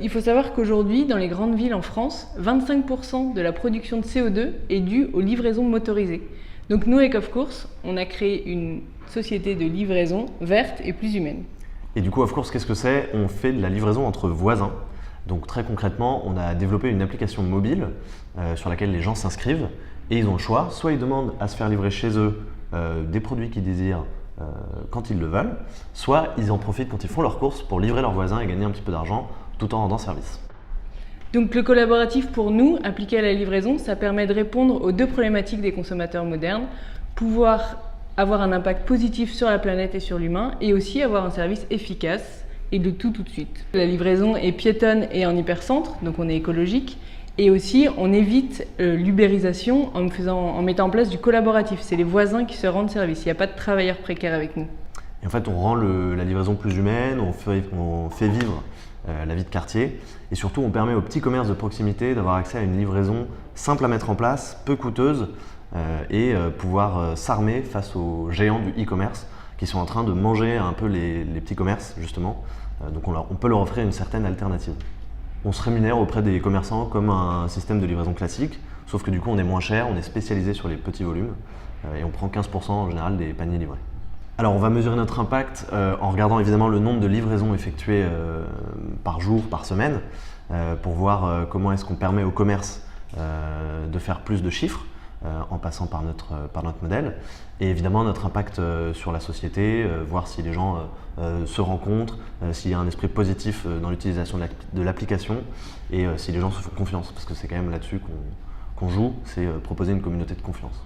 Il faut savoir qu'aujourd'hui, dans les grandes villes en France, 25% de la production de CO2 est due aux livraisons motorisées. Donc nous, avec Offcourse, on a créé une société de livraison verte et plus humaine. Et du coup, Offcourse, qu'est-ce que c'est? On fait de la livraison entre voisins. Donc très concrètement, on a développé une application mobile sur laquelle les gens s'inscrivent et ils ont le choix. Soit ils demandent à se faire livrer chez eux des produits qu'ils désirent quand ils le veulent, soit ils en profitent quand ils font leurs courses pour livrer leurs voisins et gagner un petit peu d'argent tout en rendant service. Donc le collaboratif pour nous, appliqué à la livraison, ça permet de répondre aux deux problématiques des consommateurs modernes, pouvoir avoir un impact positif sur la planète et sur l'humain, et aussi avoir un service efficace et de tout de suite. La livraison est piétonne et en hypercentre, donc on est écologique, et aussi on évite l'ubérisation en mettant en place du collaboratif. C'est les voisins qui se rendent service, il n'y a pas de travailleurs précaires avec nous. Et en fait, on rend la livraison plus humaine, on fait vivre la vie de quartier et surtout on permet aux petits commerces de proximité d'avoir accès à une livraison simple à mettre en place, peu coûteuse et pouvoir s'armer face aux géants du e-commerce qui sont en train de manger un peu les petits commerces justement. Donc on peut leur offrir une certaine alternative. On se rémunère auprès des commerçants comme un système de livraison classique, sauf que du coup on est moins cher, on est spécialisé sur les petits volumes et on prend 15% en général des paniers livrés. Alors on va mesurer notre impact en regardant évidemment le nombre de livraisons effectuées par jour, par semaine, pour voir comment est-ce qu'on permet au commerce de faire plus de chiffres en passant par notre modèle. Et évidemment notre impact sur la société, voir si les gens se rencontrent, s'il y a un esprit positif dans l'utilisation de l'application et si les gens se font confiance, parce que c'est quand même là-dessus qu'on joue, c'est proposer une communauté de confiance.